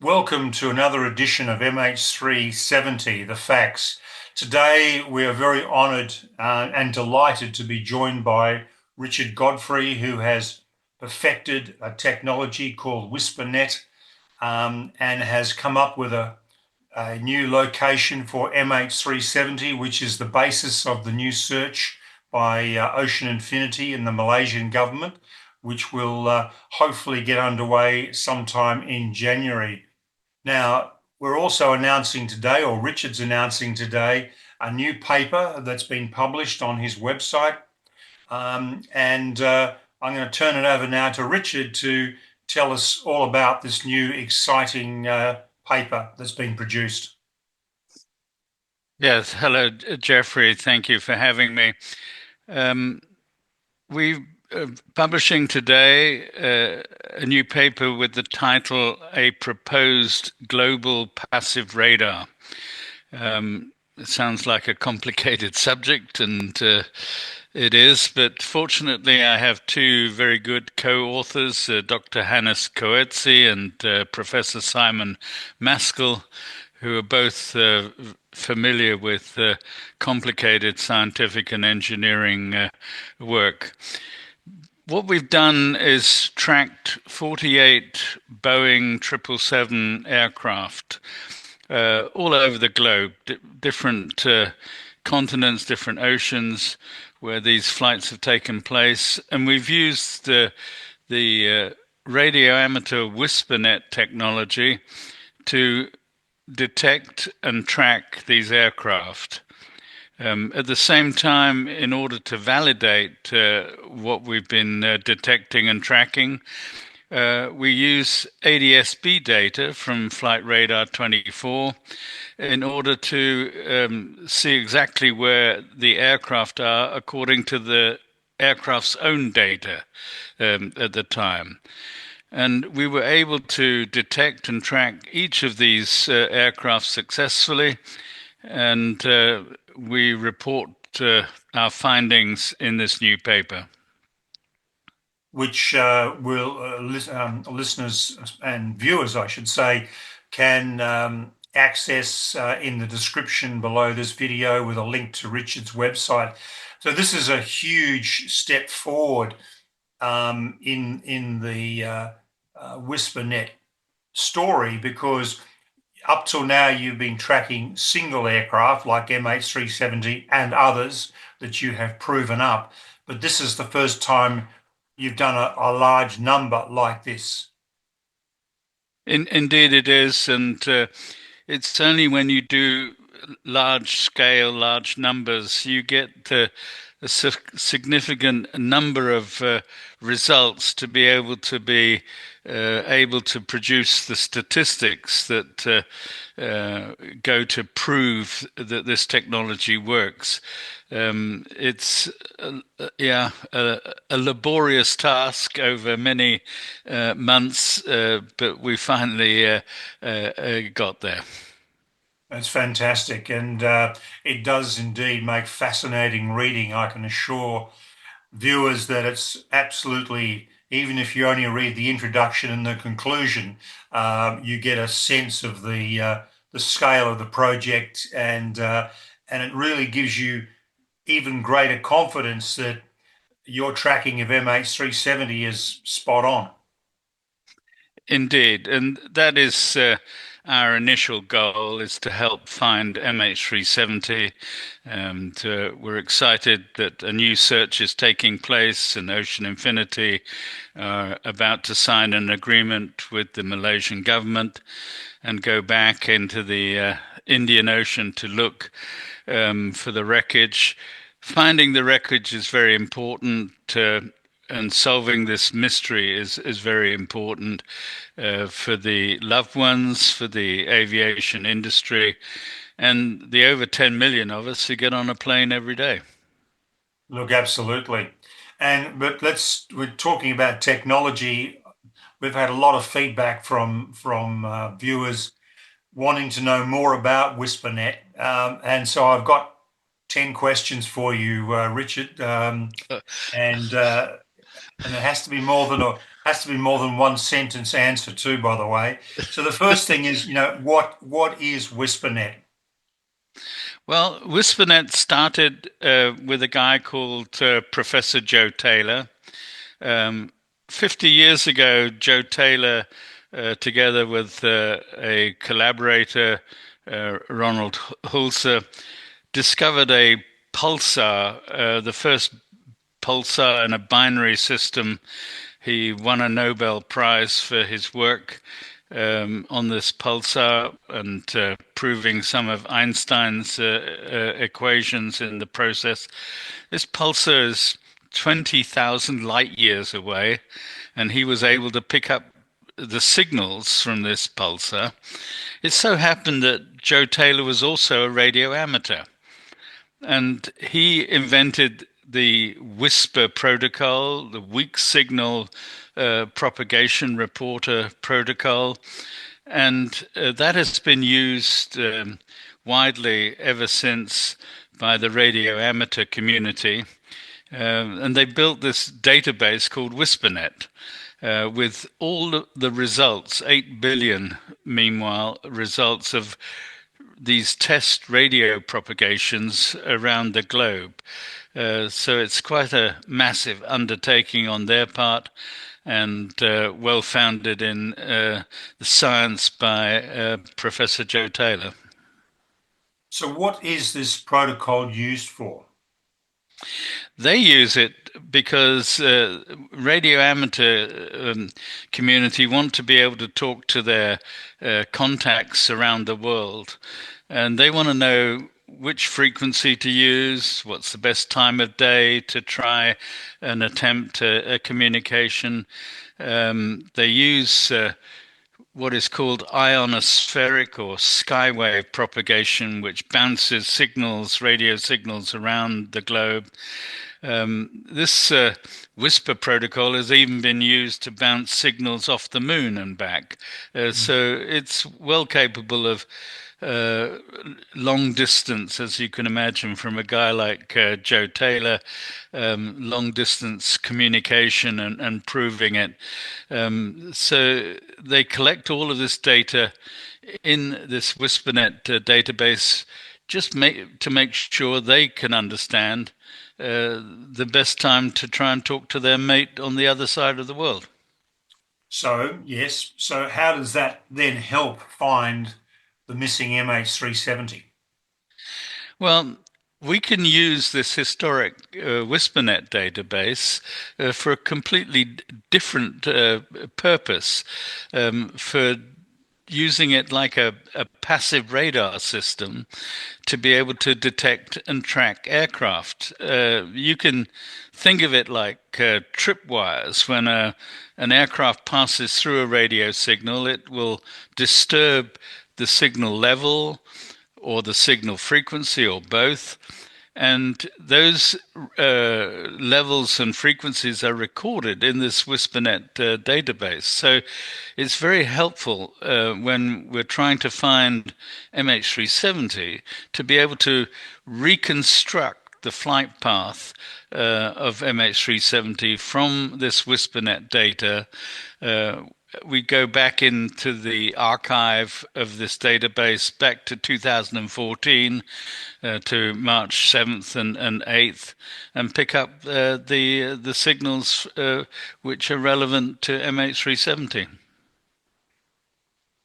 Welcome to another edition of MH370, The Facts. Today, we are very honoured and delighted to be joined by Richard Godfrey, who has perfected a technology called Whispernet and has come up with a new location for MH370, which is the basis of the new search by Ocean Infinity and the Malaysian government, which will hopefully get underway sometime in January. Now, we're also announcing today, or Richard's announcing today, a new paper that's been published on his website. I'm going to turn it over now to Richard to tell us all about this new exciting paper that's been produced. Yes, hello, Jeffrey. Thank you for having me. We're publishing today a new paper with the title A Proposed Global Passive Radar. It sounds like a complicated subject, and it is, but fortunately I have two very good co-authors, Dr. Hannes Coetzee and Professor Simon Maskell, who are both familiar with complicated scientific and engineering work. What we've done is tracked 48 Boeing 777 aircraft all over the globe, different continents, different oceans where these flights have taken place. And we've used the radio amateur Whispernet technology to detect and track these aircraft. At the same time, in order to validate what we've been detecting and tracking, we use ADS-B data from Flight Radar 24 in order to see exactly where the aircraft are according to the aircraft's own data at the time. And we were able to detect and track each of these aircraft successfully, and we report our findings in this new paper. Which listeners and viewers, I should say, can access in the description below this video with a link to Richard's website. So this is a huge step forward in the Whispernet story, because up till now you've been tracking single aircraft like MH370 and others that you have proven up, but this is the first time you've done a large number like this. Indeed it is, and it's only when you do large scale, large numbers, you get a significant number of results to be able to produce the statistics that go to prove that this technology works. It's a laborious task over many months, but we finally got there. That's fantastic, and it does indeed make fascinating reading. I can assure viewers that it's absolutely, even if you only read the introduction and the conclusion, you get a sense of the scale of the project, and it really gives you even greater confidence that your tracking of MH370 is spot on. Indeed, and that is our initial goal, is to help find MH370, and we're excited that a new search is taking place, and Ocean Infinity are about to sign an agreement with the Malaysian government and go back into the Indian Ocean to look for the wreckage. Finding the wreckage is very important, and solving this mystery is very important for the loved ones, for the aviation industry, and the over 10 million of us who get on a plane every day. Look, absolutely. But we're talking about technology. We've had a lot of feedback from viewers wanting to know more about Whispernet, and so I've got 10 questions for you, Richard. And And it has to be more than one sentence answer too, by the way. So the first thing is, what is Whispernet? Well, Whispernet started with a guy called Professor Joe Taylor. 50 years ago, Joe Taylor, together with a collaborator, Ronald Hulser, discovered a pulsar, the first pulsar in a binary system. He won a Nobel Prize for his work on this pulsar and proving some of Einstein's equations in the process. This pulsar is 20,000 light years away, and he was able to pick up the signals from this pulsar. It so happened that Joe Taylor was also a radio amateur, and he invented the Whisper protocol, the weak signal propagation reporter protocol, and that has been used widely ever since by the radio amateur community. And they built this database called Whispernet with all the results, 8 billion, meanwhile, results of these test radio propagations around the globe. So it's quite a massive undertaking on their part, and well founded in the science by Professor Joe Taylor. So what is this protocol used for? They use it because radio amateur community want to be able to talk to their contacts around the world, and they want to know which frequency to use, what's the best time of day to try and attempt a communication. They use what is called ionospheric or skywave propagation, which bounces signals, radio signals around the globe. This Whisper protocol has even been used to bounce signals off the moon and back. So it's well capable of long distance, as you can imagine, from a guy like Joe Taylor, long distance communication and proving it. So they collect all of this data in this Whispernet database just to make sure they can understand the best time to try and talk to their mate on the other side of the world. So, yes. So how does that then help find the missing MH370? Well, we can use this historic Whispernet database for a completely different purpose, for using it like a passive radar system to be able to detect and track aircraft. You can think of it like tripwires. When an aircraft passes through a radio signal, it will disturb the signal level or the signal frequency or both. And those levels and frequencies are recorded in this Whispernet database. So it's very helpful when we're trying to find MH370 to be able to reconstruct the flight path of MH370 from this Whispernet data. We go back into the archive of this database back to 2014 to March 7th and 8th and pick up the signals which are relevant to MH370.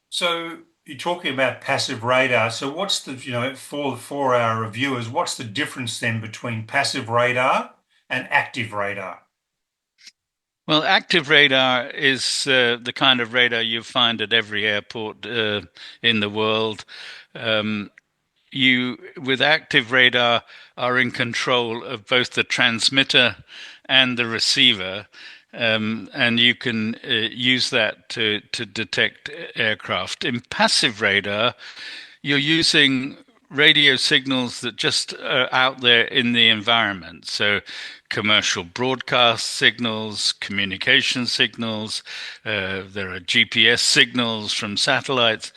So you're talking about passive radar. So what's the, for our reviewers, what's the difference then between passive radar and active radar? Well, active radar is the kind of radar you find at every airport in the world. You, with active radar, are in control of both the transmitter and the receiver, and you can use that to detect aircraft. In passive radar, you're using radio signals that just are out there in the environment. So commercial broadcast signals, communication signals, there are GPS signals from satellites.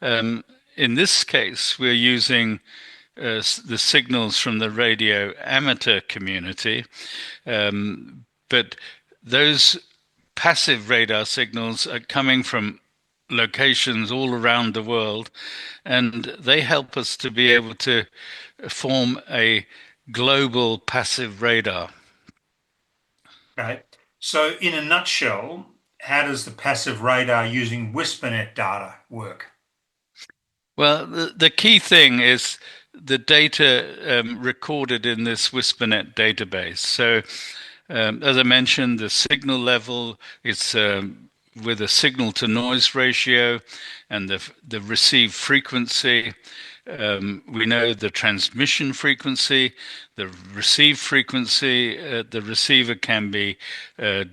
In this case, we're using the signals from the radio amateur community, but those passive radar signals are coming from locations all around the world, and they help us to be able to form a global passive radar. Okay. So, in a nutshell, how does the passive radar using Whispernet data work? Well, the key thing is the data recorded in this Whispernet database. So, as I mentioned, the signal level is with a signal to noise ratio, and the receive frequency. We know the transmission frequency, the receive frequency. The receiver can be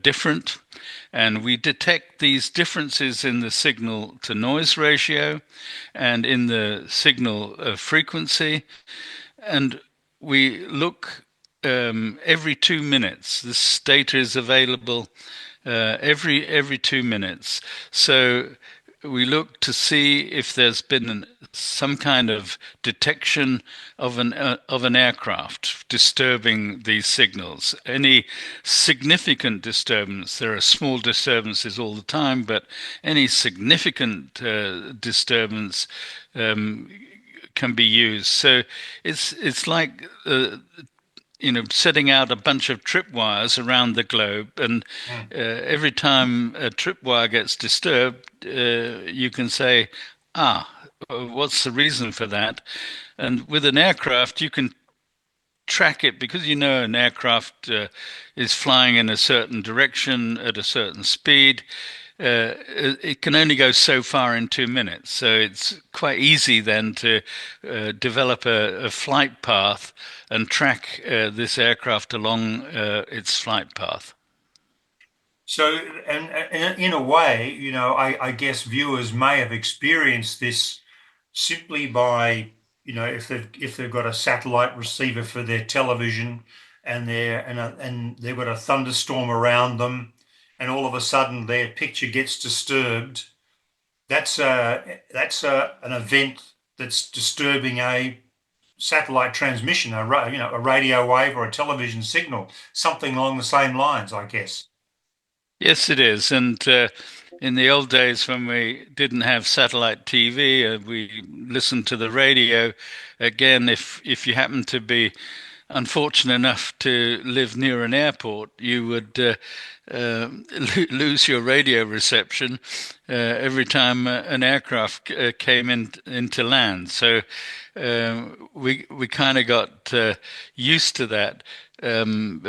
different, and we detect these differences in the signal to noise ratio and in the signal frequency. And we look every 2 minutes. This data is available every 2 minutes. So we look to see if there's been some kind of detection of an aircraft disturbing these signals. Any significant disturbance, there are small disturbances all the time, but any significant disturbance can be used. So it's like setting out a bunch of tripwires around the globe, and every time a tripwire gets disturbed, you can say, what's the reason for that? And with an aircraft, you can track it because you know an aircraft is flying in a certain direction at a certain speed. It can only go so far in 2 minutes. So it's quite easy then to develop a flight path and track this aircraft along its flight path. So, and in a way, I guess viewers may have experienced this simply by, if they've got a satellite receiver for their television and they've got a thunderstorm around them, and all of a sudden their picture gets disturbed. That's an event that's disturbing a satellite transmission, a radio wave or a television signal, something along the same lines, I guess. Yes, it is. And in the old days when we didn't have satellite TV, we listened to the radio. Again, if you happen to be unfortunate enough to live near an airport, you would lose your radio reception every time an aircraft came into land. So we kind of got used to that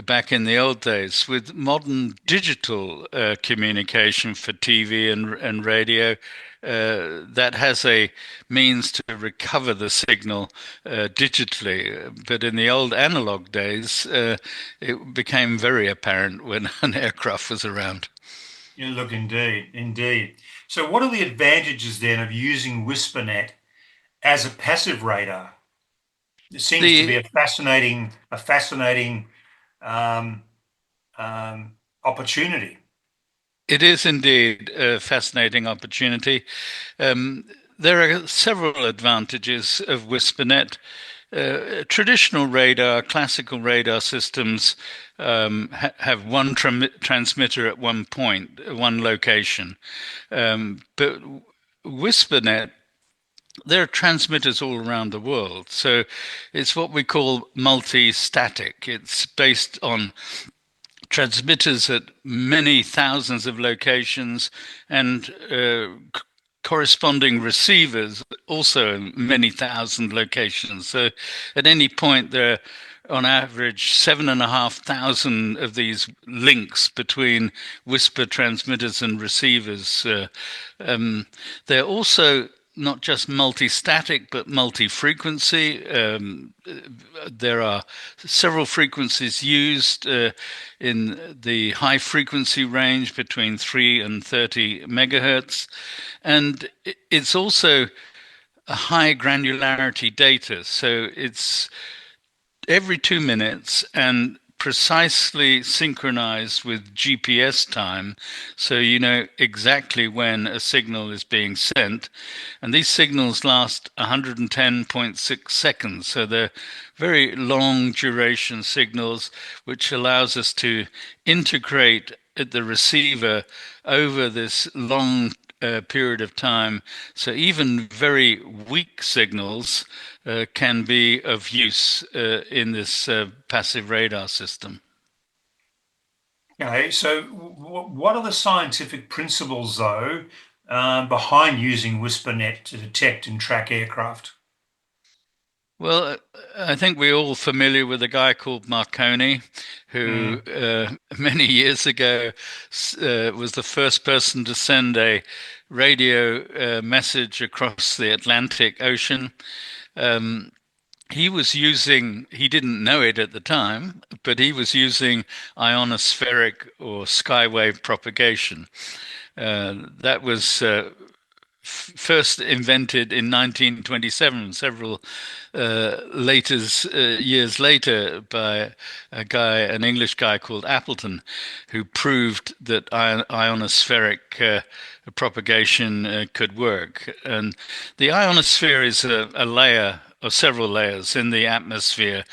back in the old days. With modern digital communication for TV and radio, that has a means to recover the signal digitally. But in the old analog days, it became very apparent when an aircraft was around. Yeah, look, indeed. So, what are the advantages then of using Whispernet as a passive radar? It seems to be The a fascinating opportunity. It is indeed a fascinating opportunity. There are several advantages of Whispernet. Traditional radar, classical radar systems have one transmitter at one point, one location. But Whispernet, there are transmitters all around the world. So it's what we call multi-static. It's based on transmitters at many thousands of locations and corresponding receivers also in many thousand locations. So at any point, there are on average 7,500 of these links between whisper transmitters and receivers. They're also not just multi-static, but multi-frequency. There are several frequencies used in the high frequency range between 3 and 30 megahertz. And it's also a high granularity data. So it's every 2 minutes and precisely synchronized with GPS time, so you know exactly when a signal is being sent. And these signals last 110.6 seconds, so they're very long duration signals, which allows us to integrate at the receiver over this long period of time. So even very weak signals can be of use in this passive radar system. Okay, so what are the scientific principles, though, behind using Whispernet to detect and track aircraft? Well, I think we're all familiar with a guy called Marconi, who Mm. many years ago was the first person to send a radio message across the Atlantic Ocean. Um, he didn't know it at the time, but he was using ionospheric or skywave propagation. That was first invented in 1927, several years later, by an English guy called Appleton, who proved that ionospheric propagation could work. And the ionosphere is a layer or several layers in the atmosphere.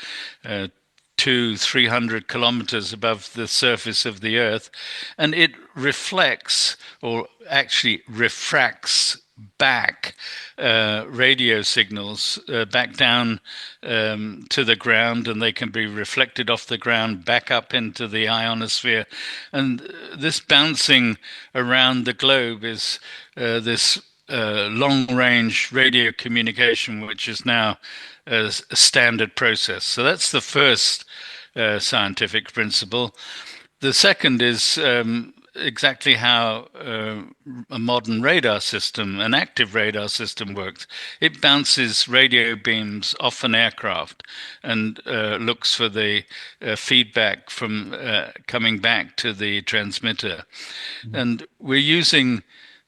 300 kilometers above the surface of the Earth, and it reflects, or actually refracts, back radio signals back down to the ground, and they can be reflected off the ground back up into the ionosphere. And this bouncing around the globe is this long range radio communication, which is now a standard process. So that's the first scientific principle. The second is exactly how a modern radar system, an active radar system, works. It bounces radio beams off an aircraft and looks for the feedback from coming back to the transmitter. And we're using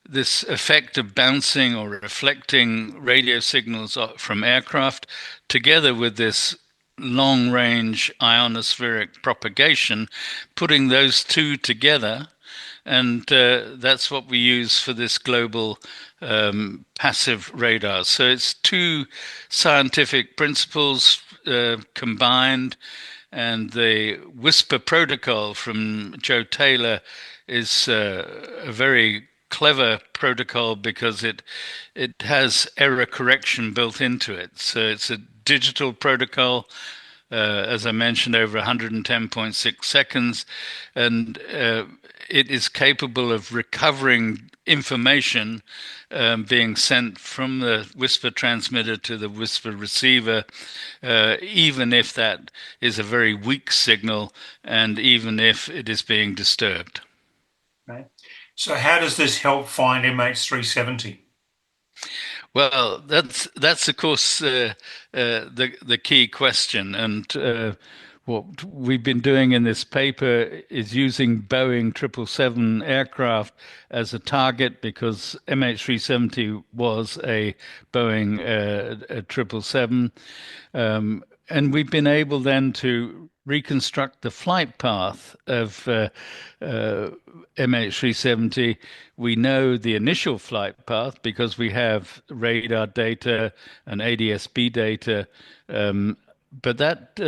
this effect of bouncing or reflecting radio signals from aircraft together with this long range ionospheric propagation, putting those two together. And that's what we use for this global passive radar. So it's two scientific principles combined. And the Whisper protocol from Joe Taylor is a very clever protocol because it has error correction built into it. So it's a digital protocol, as I mentioned, over 110.6 seconds, and it is capable of recovering information being sent from the Whisper transmitter to the Whisper receiver, even if that is a very weak signal and even if it is being disturbed. Okay. So how does this help find MH370? Well, that's of course the key question, and what we've been doing in this paper is using Boeing 777 aircraft as a target because MH370 was a Boeing 777, and we've been able then to reconstruct the flight path of MH370. We know the initial flight path because we have radar data and ADS-B data, but that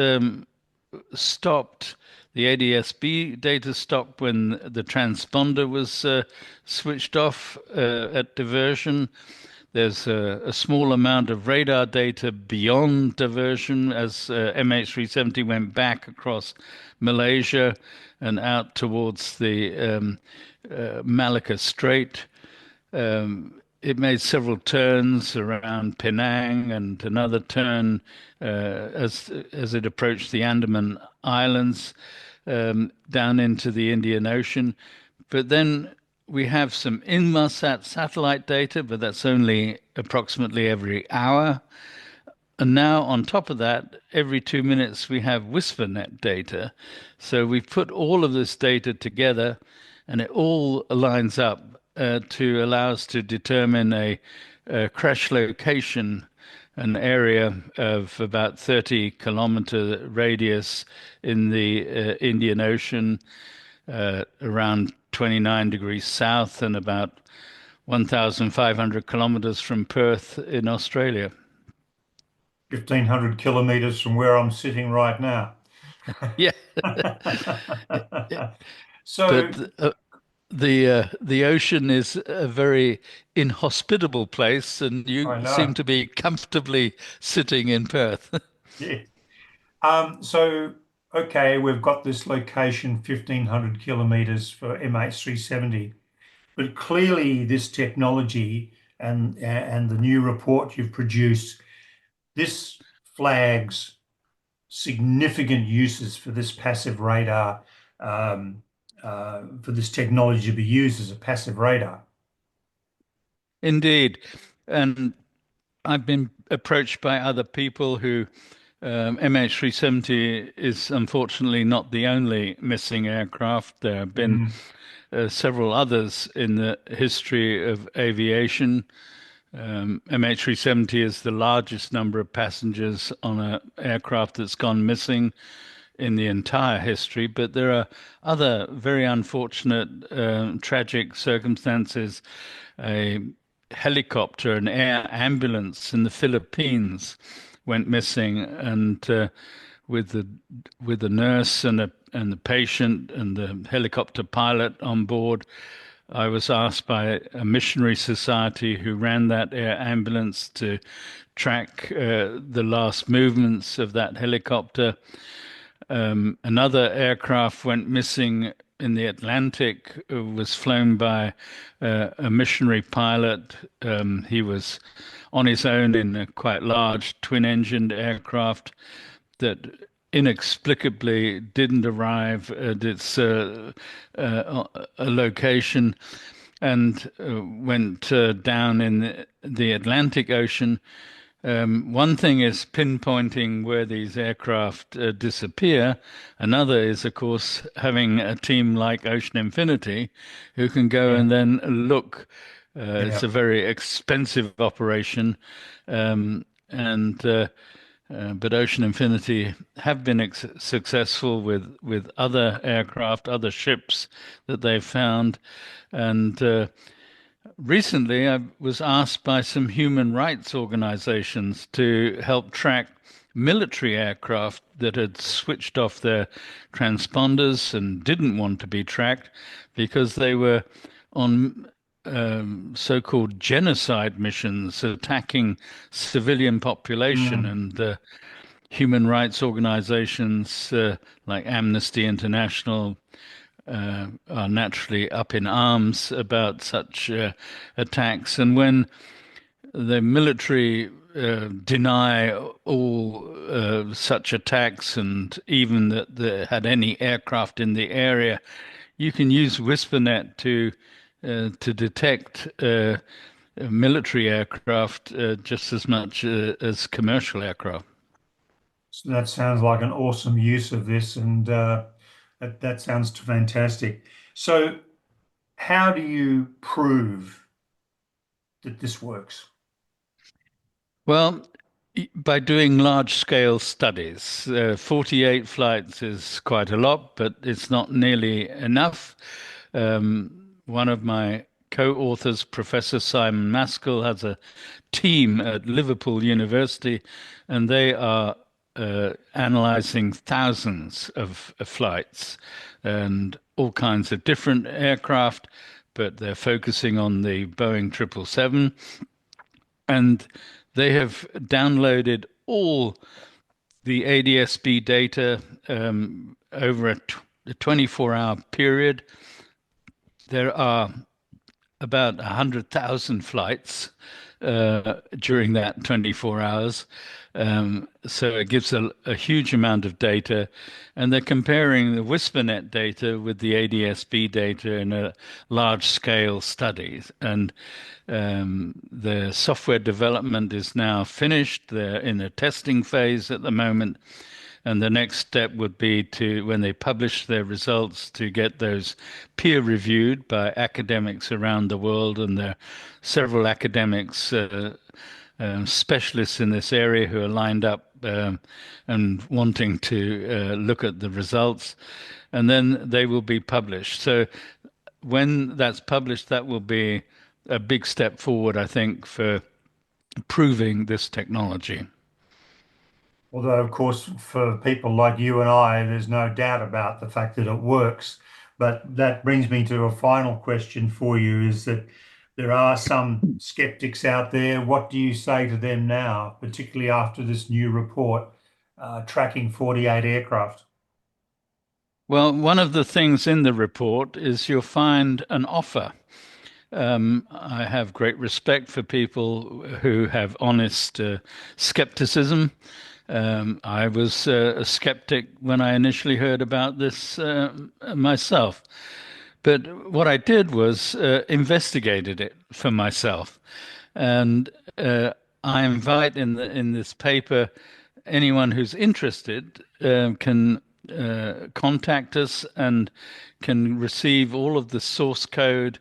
stopped. The ADS-B data stopped when the transponder was switched off at diversion. There's a small amount of radar data beyond diversion as MH370 went back across Malaysia and out towards the Malacca Strait. It made several turns around Penang and another turn as it approached the Andaman Islands down into the Indian Ocean. But then we have some Inmarsat satellite data, but that's only approximately every hour. And now, on top of that, every 2 minutes we have Whispernet data. So we've put all of this data together, and it all lines up to allow us to determine a crash location, an area of about 30-kilometer radius in the Indian Ocean, around 29 degrees south and about 1,500 kilometers from Perth in Australia. 1,500 kilometers from where I'm sitting right now. Yeah. So But the ocean is a very inhospitable place, and I you seem know. to be comfortably sitting in Perth. Yeah. So okay, we've got this location 1,500 kilometers for MH370, but clearly this technology and the new report you've produced, this flags significant uses for this passive radar, um, for this technology to be used as a passive radar. Indeed. And I've been approached by other people who MH370 is unfortunately not the only missing aircraft. There have been Mhm. several others in the history of aviation. MH370 is the largest number of passengers on an aircraft that's gone missing in the entire history, but there are other very unfortunate, tragic circumstances. A helicopter, an air ambulance in the Philippines went missing, and with the nurse and the patient and the helicopter pilot on board, I was asked by a missionary society who ran that air ambulance to track the last movements of that helicopter. Another aircraft went missing in the Atlantic. It was flown by a missionary pilot. He was on his own in a quite large twin-engined aircraft that inexplicably didn't arrive at its a location and went down in the Atlantic Ocean. One thing is pinpointing where these aircraft disappear. Another is, of course, having a team like Ocean Infinity who can go Yeah, and then look. It's yeah. a very expensive operation, and but Ocean Infinity have been successful with other aircraft, other ships that they've found, and recently, I was asked by some human rights organizations to help track military aircraft that had switched off their transponders and didn't want to be tracked because they were on so-called genocide missions attacking civilian population. Mm. And human rights organizations like Amnesty International are naturally up in arms about such attacks. And when the military deny all such attacks and even that they had any aircraft in the area, you can use Whispernet to detect military aircraft just as much as commercial aircraft. So that sounds like an awesome use of this, and that sounds fantastic. So, how do you prove that this works? Well, by doing large scale studies, 48 flights is quite a lot, but it's not nearly enough. One of my co-authors, Professor Simon Maskell, has a team at Liverpool University, and they are analyzing thousands of flights and all kinds of different aircraft, but they're focusing on the Boeing 777, and they have downloaded all the ADS-B data over a 24-hour period. There are about 100,000 flights during that 24 hours. So it gives a huge amount of data. And they're comparing the Whispernet data with the ADS-B data in a large scale study. And the software development is now finished. They're in a testing phase at the moment. And the next step would be to, when they publish their results, to get those peer reviewed by academics around the world. And there are several academics, specialists in this area who are lined up and wanting to look at the results. And then they will be published. So when that's published, that will be a big step forward, I think, for proving this technology. Although, of course, for people like you and I, there's no doubt about the fact that it works. But that brings me to a final question for you, is that there are some skeptics out there. What do you say to them now, particularly after this new report tracking 48 aircraft? Well, one of the things in the report is you'll find an offer. I have great respect for people who have honest skepticism. I was a skeptic when I initially heard about this myself. But what I did was investigated it for myself, and I invite in this paper anyone who's interested can contact us and can receive all of the source code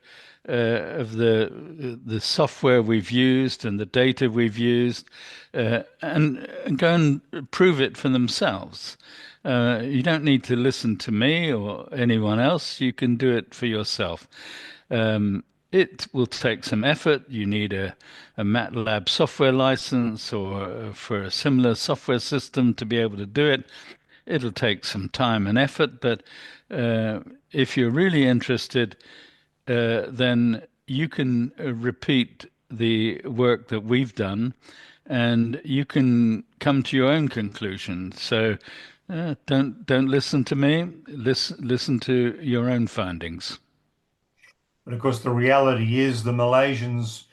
of the software we've used and the data we've used, and go and prove it for themselves. You don't need to listen to me or anyone else. You can do it for yourself. It will take some effort. You need a MATLAB software license or for a similar software system to be able to do it. It'll take some time and effort, but if you're really interested, then you can repeat the work that we've done and you can come to your own conclusion. So don't listen to me. Listen to your own findings. But of course, the reality is the Malaysians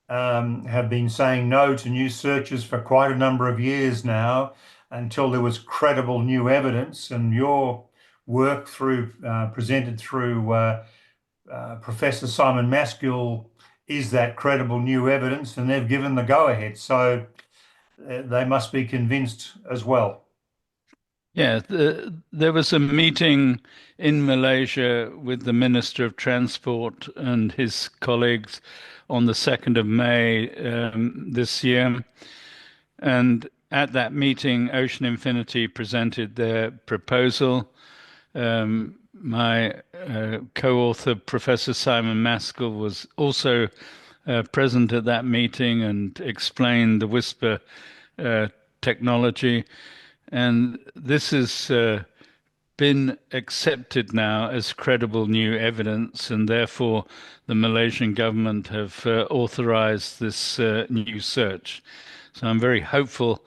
have been saying no to new searches for quite a number of years now until there was credible new evidence. And your work presented through Professor Simon Maskell is that credible new evidence, and they've given the go-ahead. So they must be convinced as well. Yeah, there was a meeting in Malaysia with the Minister of Transport and his colleagues on the 2nd of May this year. And at that meeting, Ocean Infinity presented their proposal. My co-author, Professor Simon Maskell, was also present at that meeting and explained the Whisper technology. And this has been accepted now as credible new evidence, and therefore the Malaysian government have authorized this new search. So I'm very hopeful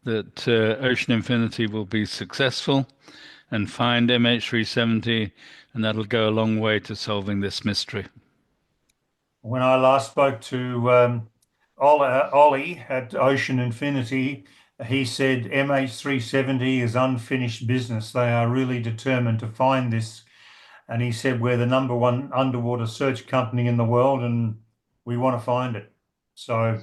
that Ocean Infinity will be successful and find MH370, and that'll go a long way to solving this mystery. When I last spoke to Ollie at Ocean Infinity, he said MH370 is unfinished business. They are really determined to find this. And he said, we're the number one underwater search company in the world and we want to find it. So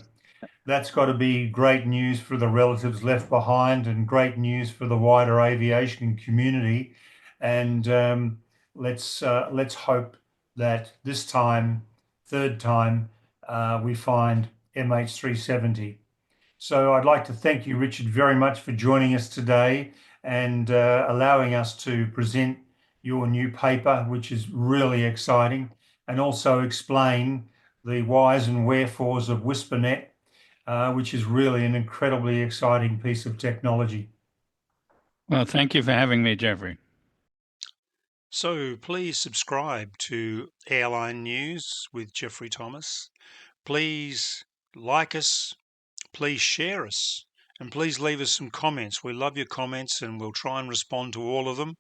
that's got to be great news for the relatives left behind and great news for the wider aviation community. And let's hope that this time, third time, we find MH370. So I'd like to thank you, Richard, very much for joining us today and allowing us to present your new paper, which is really exciting, and also explain the whys and wherefores of Whispernet, which is really an incredibly exciting piece of technology. Well, thank you for having me, Jeffrey. So please subscribe to Airline News with Jeffrey Thomas. Please like us, please share us, and please leave us some comments. We love your comments and we'll try and respond to all of them.